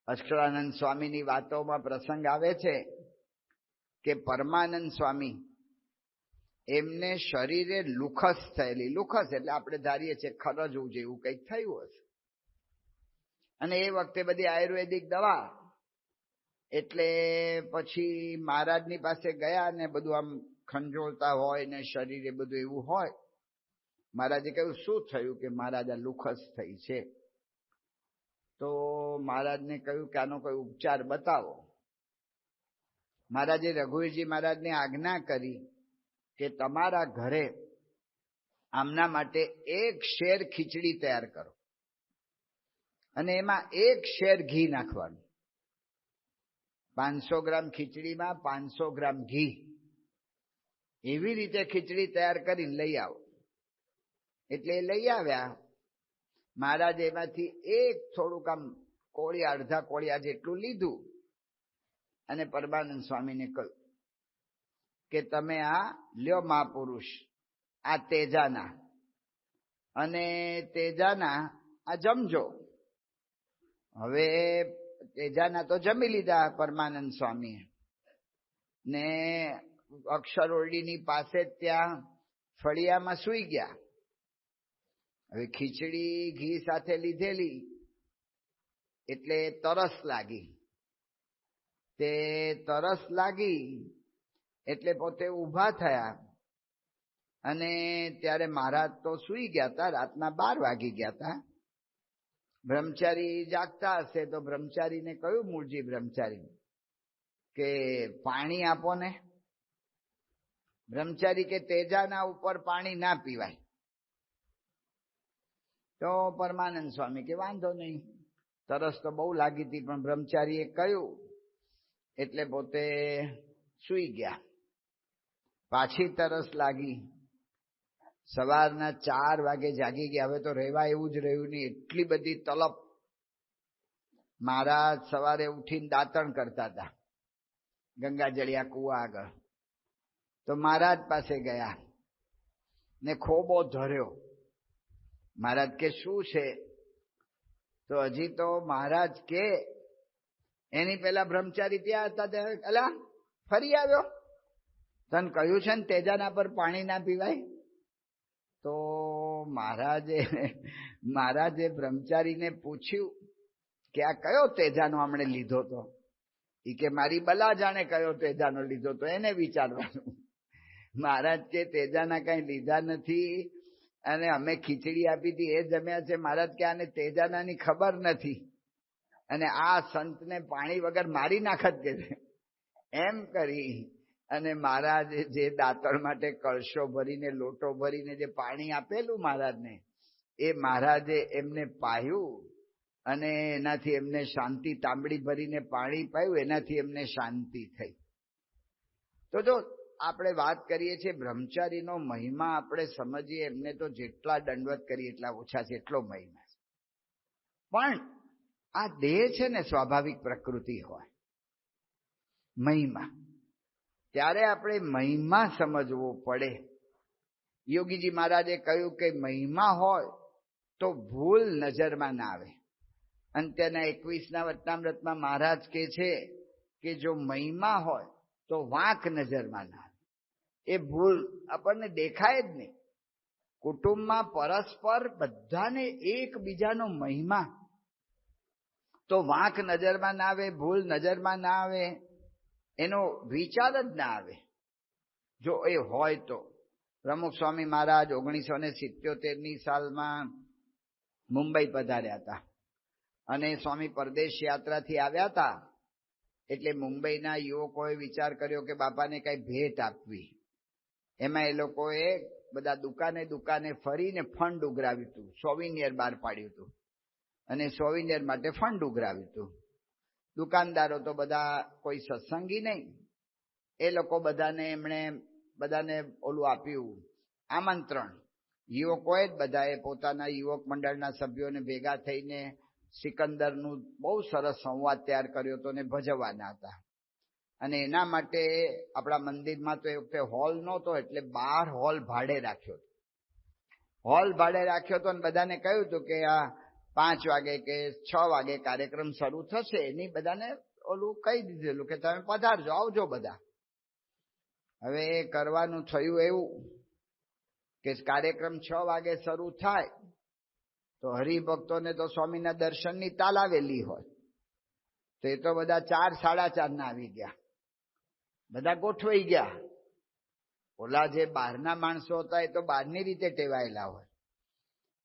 અક્ષરાનંદ સ્વામીની વાતોમાં પ્રસંગ આવે છે કે પરમાનંદ સ્વામી એમને શરીરે લુખસ થયેલી, લુખસ એટલે આપણે ધારીએ છીએ ખરજવું જેવું કંઈક થયું હશે, અને એ વખતે બધી આયુર્વેદિક દવા, એટલે પછી મહારાજની પાસે ગયા ને બધું આમ ખંજોળતા હોય ને શરીરે બધું એવું હોય. મહારાજે કહ્યું શું થયું? કે મહારાજ આ લુખસ થઈ છે. તો મહારાજને કહ્યું કે આનો કોઈ ઉપચાર બતાવો. મહારાજે રઘુવીરજી મહારાજને આજ્ઞા કરી કે તમારા ઘરે આમના માટે 1 શેર ખીચડી તૈયાર કરો અને એમાં 1 શેર ઘી નાખવાનું. 500 ગ્રામ ખીચડીમાં 500 ગ્રામ ઘી, એવી રીતે ખીચડી તૈયાર કરીને લઈ આવો. એટલે એ લઈ આવ્યા. મહારાજ એમાંથી થોડુંક આમ કોળિયા, અડધા કોળિયા જેટલું લીધું અને પરમાનંદ સ્વામીને કહ્યું કે તમે આ લ્યો મહાપુરુષ, આ તેજાના, અને તેજાના આ જમજો. હવે તેજાના તો જમી લીધા પરમાનંદ સ્વામીએ, ને અક્ષર ઓરડીની પાસે ત્યાં ફળિયામાં સૂઈ ગયા. હવે ખીચડી ઘી સાથે લીધેલી એટલે તરસ લાગી. તે તરસ લાગી એટલે પોતે ઊભા થયા, અને ત્યારે મહારાજ તો સૂઈ ગયા હતા. રાતના 12 વાગી ગયા હતા. બ્રહ્મચારી જાગતા હશે તો બ્રહ્મચારીને કહ્યું, મૂળજી બ્રહ્મચારી, કે પાણી આપો ને. બ્રહ્મચારી કે તેજાના ઉપર પાણી ના પીવાય. તો પરમાનંદ સ્વામી કે વાંધો નહીં, તરસ તો બહુ લાગી હતી, પણ બ્રહ્મચારીએ કહ્યું એટલે પોતે સૂઈ ગયા. પાછી તરસ લાગી. સવારના 4 વાગે જાગી ગયા. હવે તો રહેવા એવું જ રહ્યું નહીં, એટલી બધી તલપ. મહારાજ સવારે ઉઠીને દાંતણ કરતા હતા ગંગાજળિયા કુવા આગળ. તો મહારાજ પાસે ગયા ને ખોબો ધર્યો. મહારાજ કે શું છે? તો હજી તો મહારાજ કે એની પેલા બ્રહ્મચારી ત્યાં હતા. અલા ફરી આવ્યો, તને કહ્યું છે ને તેજાના પર પાણી ના પીવાય. તો મહારાજે બ્રહ્મચારીને પૂછ્યું કે આ કયો તેજાનો હમણે લીધો તો? એ કે મારી બલા જાણે કયો તેજાનો લીધો તો, એને વિચારવાનું. મહારાજ કે તેજાના કઈ લીધા નથી, અને અમે ખીચડી આપી હતી એ જમ્યા છે. મહારાજ કે આને તેજાનાની ખબર નથી, અને આ સંતને પાણી વગર મારી નાખત કે છે. એમ કરી અને મહારાજે જે દાંતણ માટે કળશો ભરીને, લોટો ભરીને જે પાણી આપેલું મહારાજને, એ મહારાજે એમને પાયું, અને એનાથી એમને શાંતિ. તાંબડી ભરીને પાણી પાયું, એનાથી એમને શાંતિ થઈ. તો જો આપણે વાત કરીએ છીએ બ્રહ્મચારીનો મહિમા, આપણે સમજીએ એમને તો જેટલા દંડવત કરીએ એટલા ઓછા છે, એટલો મહિમા છે. પણ આ દેહ છે ને, સ્વાભાવિક પ્રકૃતિ હોય મહિમા, ત્યારે આપણે મહિમા સમજવો પડે. યોગીજી મહારાજે કહ્યું કે મહિમા હોય તો ભૂલ નજરમાં ના આવે. અંત્યના 21ના વચનામૃતમાં મહારાજ કહે છે કે જો મહિમા હોય તો વાંક નજરમાં ના આવે. એ ભૂલ આપણને દેખાય જ નહીં. કુટુંબમાં પરસ્પર બધાને એકબીજાનો મહિમા, તો વાંક નજરમાં ના આવે, ભૂલ નજરમાં ના આવે, એનો વિચાર જ ના આવે. જો એ હોય તો પ્રમુખ સ્વામી મહારાજ 1977ની સાલમાં મુંબઈ પધાર્યા હતા, અને સ્વામી પરદેશ યાત્રાથી આવ્યા હતા. એટલે મુંબઈના યુવકોએ વિચાર કર્યો કે બાપાને કઈ ભેટ આપવી. એમાં એ લોકોએ બધા દુકાને ફરીને ફંડ ઉઘરાવ્યું હતું, સોવિનિયર બહાર પાડ્યું હતું, અને સોવિનિયર માટે ફંડ ઉઘરાવ્યું હતું. દુકાનદારો તો બધા કોઈ સત્સંગી નહીં, એ લોકો એમણે બધાને ઓલું આપ્યું આમંત્રણ. યુવકોએ જ બધાએ પોતાના યુવક મંડળના સભ્યોને ભેગા થઈને સિકંદરનું બહુ સરસ સંવાદ તૈયાર કર્યો હતો ને ભજવવાના હતા. અને એના માટે આપણા મંદિરમાં તો એ વખતે હોલ નહોતો, એટલે 12 હોલ ભાડે રાખ્યો હતો. હોલ ભાડે રાખ્યો હતો, અને બધાને કહ્યું હતું કે આ 5 વાગે કે 6 વાગે કાર્યક્રમ શરૂ થશે એની બધાને ઓલું કહી દીધેલું કે તમે પધારજો, આવજો બધા. હવે કરવાનું થયું એવું કે કાર્યક્રમ 6 વાગે શરૂ થાય તો હરિભક્તોને તો સ્વામીના દર્શનની તાલાવેલી હોય, તો એ તો બધા 4, 4:30 ના આવી ગયા, બધા ગોઠવાઈ ગયા. ઓલા જે બહારના માણસો હતા એ તો બહારની રીતે ટેવાયેલા હોય,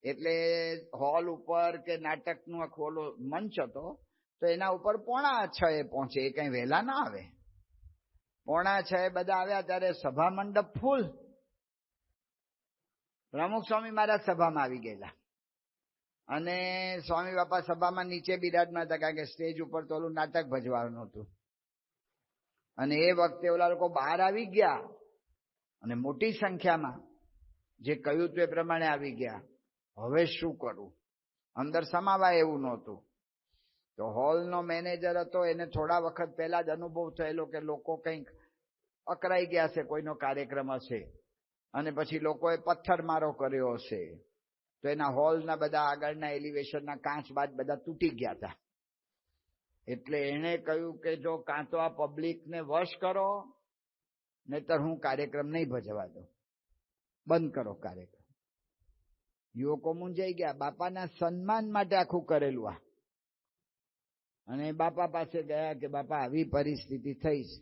એટલે હોલ ઉપર કે નાટકનું આખો ઓલો મંચ હતો તો એના ઉપર 5:45 પહોંચે, એ કઈ વહેલા ના આવે. 5:45 બધા આવ્યા ત્યારે સભા મંડપ ફૂલ. પ્રમુખ સ્વામી મારા સભામાં આવી ગયેલા અને સ્વામી બાપા સભામાં નીચે બિરાજમાન હતા, કારણ કે સ્ટેજ ઉપર તો ઓલું નાટક ભજવાનું હતું. અને એ વખતે ઓલા લોકો બહાર આવી ગયા અને મોટી સંખ્યામાં જે કહ્યું હતું એ પ્રમાણે આવી ગયા. હવે શું કરવું, અંદર સમાવાય એવું નહોતું. તો હોલનો મેનેજર હતો, એને થોડા વખત પહેલા જ અનુભવ થયેલો કે લોકો કંઈક અકરાઈ ગયા છે, કોઈનો કાર્યક્રમ હશે અને પછી લોકોએ પથ્થરમારો કર્યો હશે, તો એના હોલના બધા આગળના એલિવેશનના કાચ બાદ બધા તૂટી ગયા હતા. એટલે એણે કહ્યું કે જો કાં તો આ પબ્લિકને વશ કરો, નહીતર હું કાર્યક્રમ નહીં ભજવા દઉં, બંધ કરો કાર્યક્રમ. યુવકો મૂંઝાઈ ગયા, બાપાના સન્માન માટે આખું કરેલું આ. અને બાપા પાસે ગયા કે બાપા આવી પરિસ્થિતિ થઈ છે.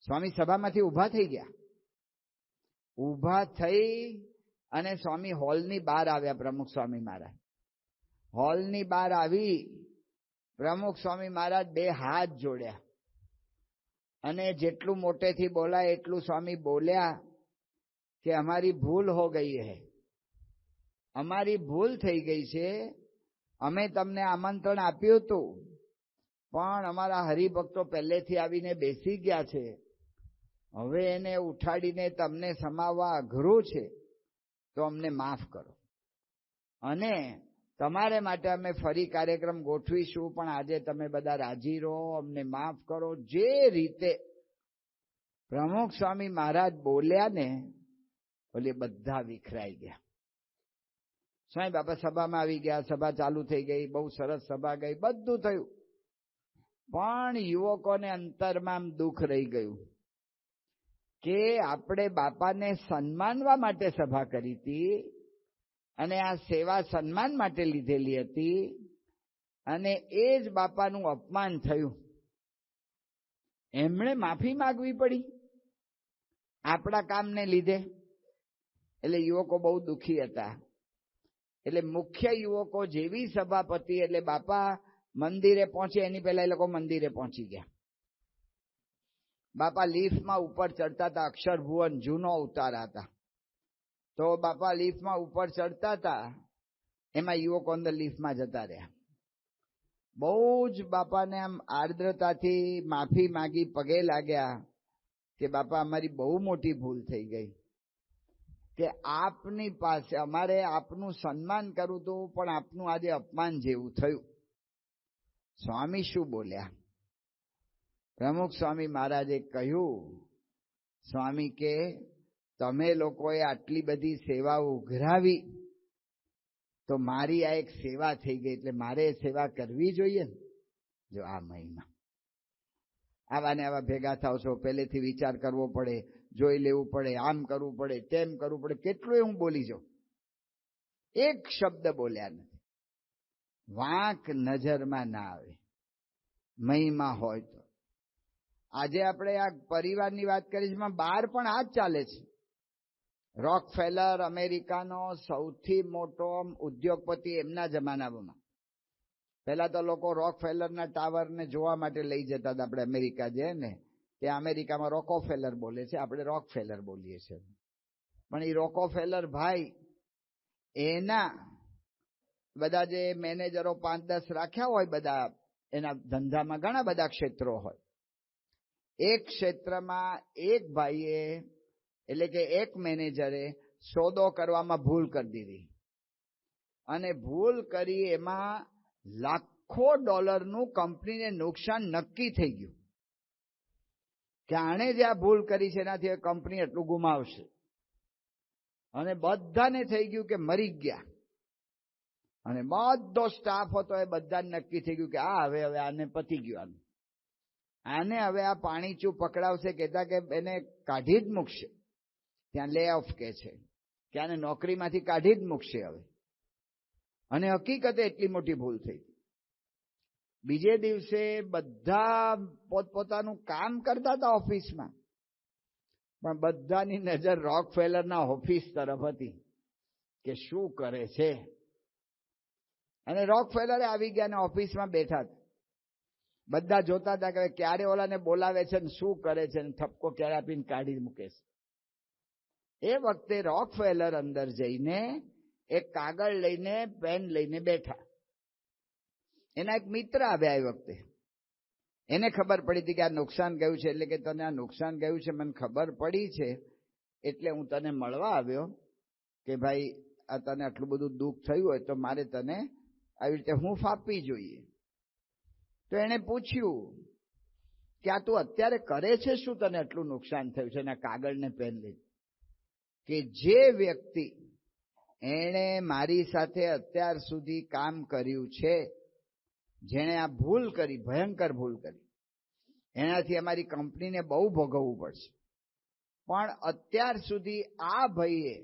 સ્વામી સભામાંથી ઊભા થઈ ગયા. ઊભા થઈ અને સ્વામી હોલની બહાર આવ્યા. પ્રમુખ સ્વામી મહારાજ હોલની બહાર આવી, પ્રમુખ સ્વામી મહારાજ 2 હાથ જોડ્યા અને જેટલું મોટેથી બોલાય એટલું સ્વામી બોલ્યા કે અમારી ભૂલ હો ગઈ હૈ, અમારી ભૂલ થઈ ગઈ છે. અમે તમને આમંત્રણ આપ્યું હતું પણ અમારા હરિભક્તો પહેલેથી આવીને બેસી ગયા છે, હવે એને ઉઠાડીને તમને સમાવવા અઘરું છે, તો અમને માફ કરો અને તમારે માટે અમે ફરી કાર્યક્રમ ગોઠવીશું, પણ આજે તમે બધા રાજી રહો, અમને માફ કરો. જે રીતે પ્રમુખ સ્વામી મહારાજ બોલ્યા ને, એટલે બધા વિખરાઈ ગયા. સ્વામી બાપા સભામાં આવી ગયા, સભા ચાલુ થઈ ગઈ, બહુ સરસ સભા ગઈ, બધું થયું. પણ યુવકોને અંતરમાં દુઃખ રહી ગયું કે આપણે બાપાને સન્માનવા માટે સભા કરી હતી અને આ સેવા સન્માન માટે લીધેલી હતી અને એ જ બાપાનું અપમાન થયું. એમણે માફી માંગવી પડી આપણા કામને લીધે. એટલે યુવકો બહુ દુઃખી હતા. એટલે મુખ્ય યુવકો જેવી સભાપતિ, એટલે બાપા મંદિરે પહોંચે એની પહેલા એ લોકો મંદિરે પહોંચી ગયા. બાપા લિફ્ટમાં ઉપર ચડતા હતા, અક્ષરભુવન જૂનો અવતાર હતા, તો બાપા લિફ્ટમાં ઉપર ચડતા હતા, એમાં યુવકો અંદર લિફ્ટમાં જતા રહ્યા. બહુ જ બાપાને આમ આર્દ્રતાથી માફી માંગી, પગે લાગ્યા કે બાપા અમારી બહુ મોટી ભૂલ થઈ ગઈ કે આપની પાસે અમારે આપનું સન્માન કરવું હતું પણ આપનું આજે અપમાન જેવું થયું. સ્વામી શું બોલ્યા? પ્રમુખ સ્વામી મહારાજે કહ્યું, સ્વામી કે તમે લોકોએ આટલી બધી સેવા ઉઘરાવી તો મારી આ એક સેવા થઈ ગઈ, એટલે મારે સેવા કરવી જોઈએ ને. જો આ મહિમા, આવા ને આવા ભેગા થાવ છો, પહેલેથી વિચાર કરવો પડે, જોઈ લેવું પડે, આમ કરવું પડે, તેમ કરવું પડે. કેટલું હું બોલી જાઉં, એક શબ્દ બોલ્યા નથી. વાંક નજરમાં ના આવે, મહિમા હોય તો. આજે આપણે આ પરિવારની વાત કરીશું, બહાર પણ આ જ ચાલે છે. રોકફેલર અમેરિકાનો સૌથી મોટો ઉદ્યોગપતિ, એમના જમાનામાં પહેલા તો લોકો રોકફેલરના ટાવરને જોવા માટે લઈ જતા હતા. આપણે અમેરિકા જઈએ ને, ત્યાં અમેરિકામાં રોકોફેલર બોલે છે, આપણે રોકફેલર બોલીએ છીએ. પણ એ રોકોફેલર ભાઈ, એના બધા જે મેનેજરો 5-10 રાખ્યા હોય, બધા એના ધંધામાં ઘણા બધા ક્ષેત્રો હોય. એક ક્ષેત્રમાં એક ભાઈએ, એટલે કે એક મેનેજરે સોદો કરવામાં ભૂલ કરી દીધી અને ભૂલ કરી એમાં લાખો ડોલરનું કંપનીને નુકસાન નક્કી થઈ ગયું કે આણે જે આ ભૂલ કરી છે એનાથી કંપની એટલું ગુમાવશે. અને બધાને થઈ ગયું કે મરી ગયા. અને બધો સ્ટાફ હતો એ બધાને નક્કી થઈ ગયું કે હવે આને પતી ગયું, આને હવે આ પાણીચું પકડાવશે, કહેતા કે એને કાઢી જ મૂકશે, ત્યાં લે ઓફ કે છે કે આને નોકરીમાંથી કાઢી જ મૂકશે હવે. અને હકીકતે એટલી મોટી ભૂલ થઈ. બીજે દિવસે બધા પોતપોતાનું કામ કરતા હતા ઓફિસમાં, પણ બધાની નજર રોકફેલરના ઓફિસ તરફ હતી કે શું કરે છે. અને રોકફેલરે આવી ગયા અને ઓફિસમાં બેઠા હતા. બધા જોતા હતા કે ક્યારે ઓલાને બોલાવે છે ને શું કરે છે, ઠપકો ક્યારે આપીને કાઢી મૂકે છે. એ વખતે રોકફેલર અંદર જઈને એક કાગળ લઈને પેન લઈને બેઠા. એના એક મિત્ર આવ્યા. એ વખતે એને ખબર પડી હતી કે આ નુકસાન ગયું છે, એટલે કે તને આ નુકસાન ગયું છે મને ખબર પડી છે, એટલે હું તને મળવા આવ્યો કે ભાઈ આ તને આટલું બધું દુઃખ થયું હોય તો મારે તને આવી રીતે હૂંફ આપવી જોઈએ. તો એણે પૂછ્યું કે આ તું અત્યારે કરે છે શું, તને આટલું નુકસાન થયું છે? એના કાગળને પેન લઈ કે જે વ્યક્તિ એણે મારી સાથે અત્યાર સુધી કામ કર્યું છે, જેણે આ ભૂલ કરી, ભયંકર ભૂલ કરી, એનાથી અમારી કંપનીને બહુ ભોગવવું પડશે. પણ અત્યાર સુધી આ ભાઈએ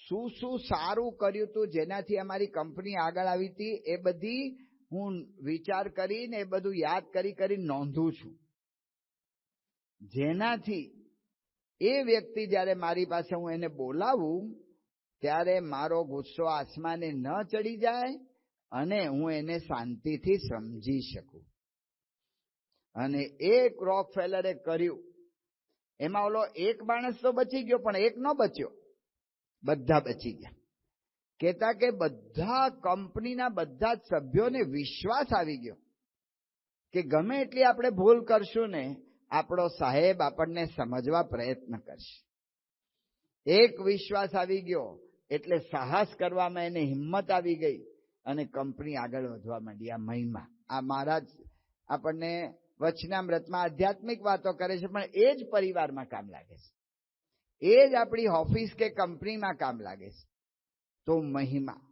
શું શું સારું કર્યું હતું, જેનાથી અમારી કંપની આગળ આવી હતી, એ બધી હું વિચાર કરીને એ બધું યાદ કરી નોંધું છું. જેનાથી એ વ્યક્તિ જ્યારે મારી પાસે હું એને બોલાવું ત્યારે મારો ગુસ્સો આસમાને ન ચડી જાય અને હું એને શાંતિથી સમજી શકું. અને એક રોકફેલરે કર્યું. એમાં ઓલો એક માણસ તો બચી ગયો, પણ એક ન બચ્યો, બધા બચી ગયા. કહેતા કે બધા કંપનીના બધા જ સભ્યોને વિશ્વાસ આવી ગયો કે ગમે એટલી આપણે ભૂલ કરશું ને, આપણો સાહેબ આપણને સમજવા પ્રયત્ન કરશે. એક વિશ્વાસ આવી ગયો એટલે સાહસ કરવામાં એને હિંમત આવી ગઈ અને કંપની આગળ વધવા માંડી. આ મહિમા, આ મહારાજ આપણને વચનામૃતમાં આધ્યાત્મિક વાતો કરે છે, પણ એ જ પરિવારમાં કામ લાગે છે, એ જ આપણી ઓફિસ કે કંપનીમાં કામ લાગે છે. તો મહિમા